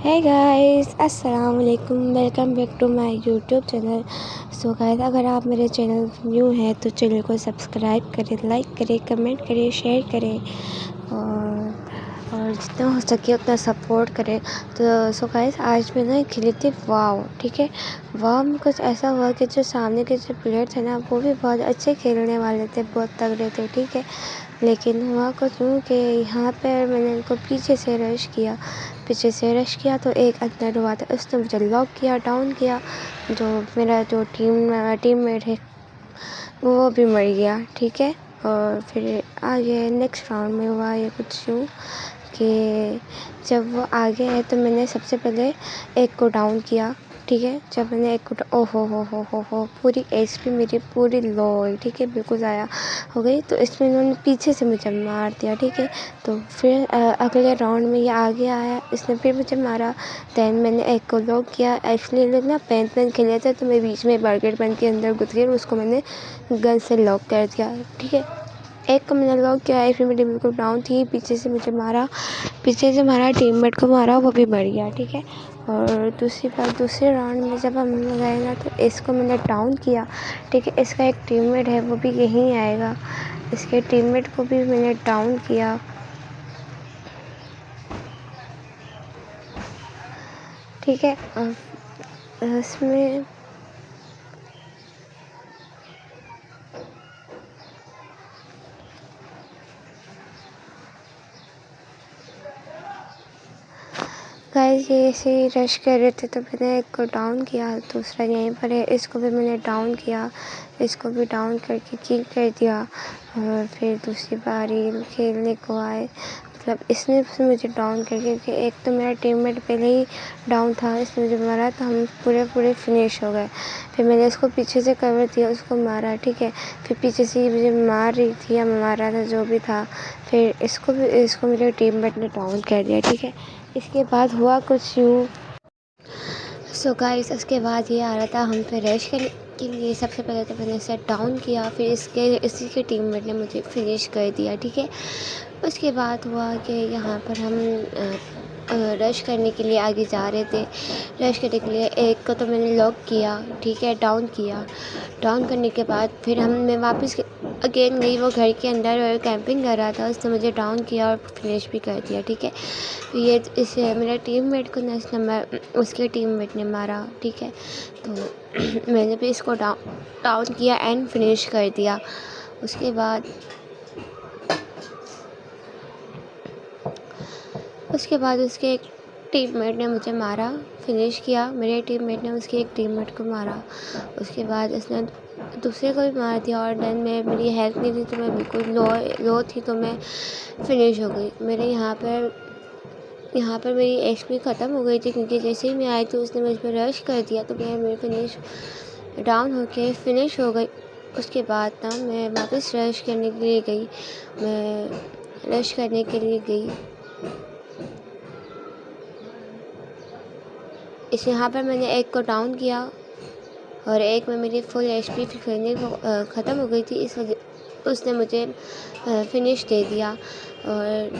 है गाइस, अस्सलाम वालेकुम। Welcome back to my YouTube channel. So guys, अगर आप मेरे चैनल न्यू हैं तो चैनल को सब्सक्राइब करें, लाइक करें, कमेंट करें, शेयर करें और जितना हो सके उतना सपोर्ट करें। तो सो गाइस, आज मैं ना खेली थी वाव। ठीक है, वाव में कुछ ऐसा हुआ कि जो सामने के जो प्लेयर थे ना, वो भी बहुत अच्छे खेलने वाले थे, बहुत तगड़े थे। ठीक है, लेकिन हुआ कुछ यूँ कि यहाँ पर मैंने इनको पीछे से रश किया तो एक अंदर हुआ था, उसने मुझे लॉक किया, डाउन किया। जो मेरा जो टीममेट है वो भी मर गया। ठीक है, और फिर आगे नेक्स्ट राउंड में हुआ ये कुछ यूँ कि जब वो आगे है तो मैंने सबसे पहले एक को डाउन किया। ठीक है, जब मैंने एक को ओहो हो पूरी एचपी मेरी पूरी लो हो गई। ठीक है, बिल्कुल ज़ाया हो गई। तो इसमें इन्होंने पीछे से मुझे मार दिया। ठीक है, तो फिर अगले राउंड में ये आगे आया, इसने फिर मुझे मारा। दैन मैंने एक को लॉक किया। एक्चुअली लोग ना पेन खेले थे तो मैं बीच में बर्गर पेन के अंदर घुस गई और उसको मैंने गन से लॉक कर दिया। ठीक है, एक को मैंने लॉक किया, एक मेरी बिल्कुल डाउन थी, पीछे से मारा टीममेट को मारा, वो भी मर गया। ठीक है, और दूसरे राउंड में जब हम गए ना तो इसको मैंने डाउन किया। ठीक है, इसका एक टीममेट है वो भी यहीं आएगा, इसके टीममेट को भी मैंने डाउन किया। ठीक है, इसमें गाइस, ये ऐसे ही रश कर रहे थे तो मैंने एक को डाउन किया, दूसरा यहीं पर है, इसको भी मैंने डाउन किया, इसको भी डाउन करके किल कर दिया। और फिर दूसरी बारी खेलने को आए, मतलब इसने मुझे डाउन करके, क्योंकि एक तो मेरा टीममेट पहले ही डाउन था, इसने मुझे मारा तो हम पूरे फिनिश हो गए। फिर मैंने इसको पीछे से कवर दिया, उसको मारा। ठीक है, फिर पीछे से ही मुझे मार रही थी या मार रहा था जो भी था, फिर इसको मेरे टीममेट ने डाउन कर दिया। ठीक है, इसके बाद हुआ कुछ यूँ। सो गाइस, इसके बाद ये आ रहा था हम पे रश करने के लिए। सबसे पहले तो मैंने इसे डाउन किया, फिर इसी के टीममेट ने मुझे फिनिश कर दिया। ठीक है, उसके बाद हुआ कि यहाँ पर हम रश करने के लिए आगे जा रहे थे। रश करने के लिए एक को तो मैंने लॉक किया। ठीक है, डाउन किया। डाउन करने के बाद फिर मैं वापस अगेन गई, वो घर के अंदर कैंपिंग कर रहा था, उसने मुझे डाउन किया और फिनिश भी कर दिया। ठीक है, फिर ये इसे मेरे टीममेट को उसके टीममेट ने मारा। ठीक है, तो मैंने भी इसको डाउन किया एंड फिनिश कर दिया। उसके बाद उसके एक टीममेट ने मुझे मारा, फिनिश किया। मेरे टीममेट ने उसके एक टीममेट को मारा, उसके बाद उसने दूसरे को भी मार दिया। और देन मेरी हेल्थ नहीं थी तो मैं बिल्कुल लो थी तो मैं फिनिश हो गई। यहाँ पर मेरी एचपी ख़त्म हो गई थी, क्योंकि जैसे ही मैं आई थी उसने मुझ पर रश कर दिया तो मैं फिनिश डाउन होके फिनिश हो गई। उसके बाद ना मैं वापस रश करने के लिए गई। यहाँ पर मैंने एक को डाउन किया और एक में मेरी फुल एचपी खेलने को ख़त्म हो गई थी, इस वजह उसने मुझे फिनिश दे दिया। और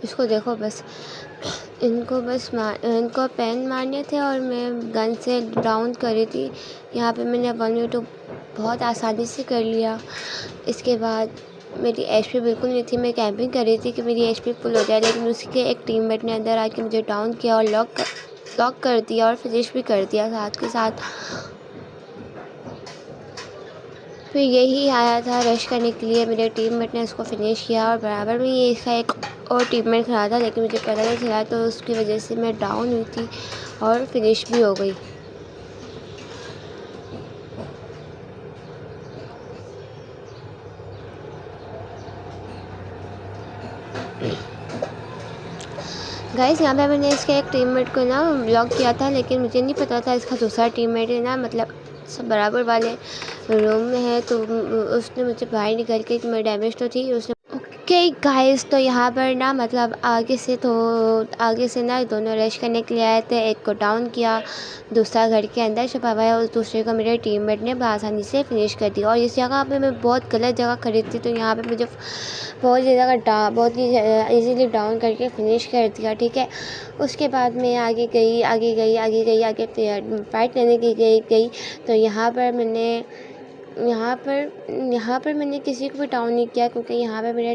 इसको देखो, बस इनको पेन मारने थे और मैं गन से डाउन कर रही थी। यहाँ पे मैंने 1v2 बहुत आसानी से कर लिया। इसके बाद मेरी एचपी बिल्कुल नहीं थी, मैं कैंपिंग कर रही थी कि मेरी एचपी फुल हो जाए, लेकिन उसके एक टीममेट ने अंदर आके मुझे डाउन किया और लॉक कर दिया और फिनिश भी कर दिया साथ के साथ। फिर यही आया था रश करने के लिए, मेरे टीममेट ने इसको फिनिश किया और बराबर में ये इसका एक और टीममेट खड़ा था, लेकिन मुझे पता नहीं चला, तो उसकी वजह से मैं डाउन हुई थी और फिनिश भी हो गई। गाइस, यहाँ पे मैंने इसके एक टीममेट को ना लॉक किया था, लेकिन मुझे नहीं पता था इसका दूसरा टीममेट है ना, मतलब सब बराबर वाले रूम में है, तो उसने मुझे बाहर निकल के, मैं डैमेज तो थी, उसने ओके गाइस, तो यहाँ पर ना मतलब आगे से ना दोनों रश करने के लिए आए थे। एक को डाउन किया, दूसरा घर के अंदर छुपा हुआ है और दूसरे को मेरे टीममेट ने आसानी से फिनिश कर दिया। और इस जगह पे मैं बहुत गलत जगह खड़ी थी, तो यहाँ पे मुझे बहुत ही ईज़िली डाउन करके फिनिश कर दिया, ठीक है। उसके बाद मैं आगे फाइट करने की गई। तो यहाँ पर मैंने किसी को भी डाउन नहीं किया, क्योंकि यहाँ पे मेरा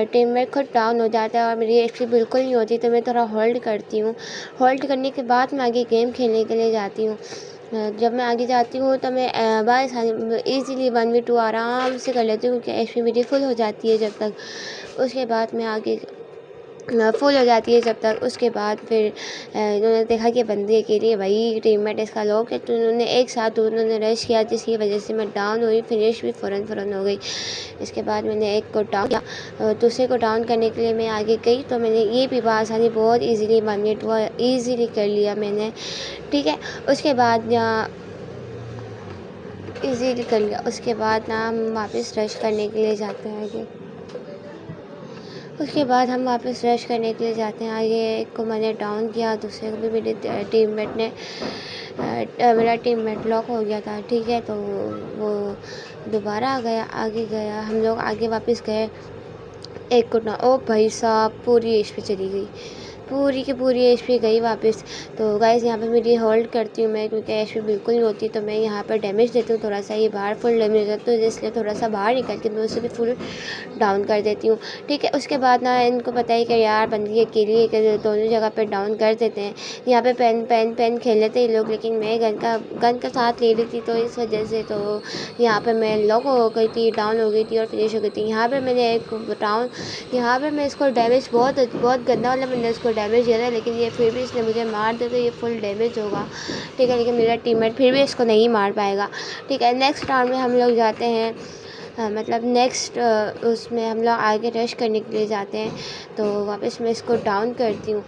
टीममेट खुद डाउन हो जाता है और मेरी एचपी बिल्कुल नहीं होती, तो मैं थोड़ा होल्ड करती हूँ। होल्ड करने के बाद मैं आगे गेम खेलने के लिए जाती हूँ। जब मैं आगे जाती हूँ तो मैं बस ईज़िली 1v2 आराम से कर लेती हूँ, क्योंकि एचपी मेरी फुल हो जाती है जब तक। उसके बाद मैं आगे फुल हो जाती है जब तक। उसके बाद फिर इन्होंने देखा कि बंदी अकेली है, भाई टीममेट इसका लोग है, तो उन्होंने एक साथ उन्होंने रश किया, जिसकी वजह से मैं डाउन हुई, फिनिश भी फ़ौरन हो गई। इसके बाद मैंने एक को डाउन किया, दूसरे को डाउन करने के लिए मैं आगे गई, तो मैंने ये भी आसानी बहुत ईज़िली 1 मिनट हुआ ईज़िली कर लिया मैंने, ठीक है। उसके बाद ईज़िली कर लिया। उसके बाद ना हम वापस रश करने के लिए जाते हैं आगे। उसके बाद हम वापस रश करने के लिए जाते हैं आगे। एक को मैंने डाउन किया, दूसरे को भी मेरा टीममेट लॉक हो गया था, ठीक है। तो वो दोबारा आगे गया, हम लोग आगे वापस गए। एक को ना, ओ भाई साहब, पूरी एचपी चली गई, पूरी की पूरी एचपी गई वापस। तो गाइस यहाँ पे मेरी होल्ड करती हूँ मैं, क्योंकि एचपी बिल्कुल नहीं होती, तो मैं यहाँ पर डैमेज देती हूँ थोड़ा सा। ये बाहर फुल डैमेज होता है, तो इसलिए थोड़ा सा बाहर निकल के मैं उसे भी फुल डाउन कर देती हूँ, ठीक है। उसके बाद ना इनको पता है कि यार बंदी अकेली है, कि दोनों जगह पे डाउन कर देते हैं। यहाँ पे पेन खेल लेते हैं लोग, लेकिन मैं गन का साथ ले रही थी, तो इस वजह से तो यहाँ पे मैं लॉक हो गई थी, डाउन हो गई थी और फिनिश हो गई थी। यहाँ पर मैं इसको डैमेज बहुत गंदा वाला मैंने इसको डैमेज दिया था, लेकिन ये फिर भी इसने मुझे मार दिया, तो ये फुल डैमेज होगा, ठीक है। लेकिन मेरा टीममेट फिर भी इसको नहीं मार पाएगा, ठीक है। नेक्स्ट राउंड में हम लोग जाते हैं, मतलब नेक्स्ट उसमें हम लोग आगे रश करने के लिए जाते हैं। तो वापस मैं इसको डाउन करती हूँ।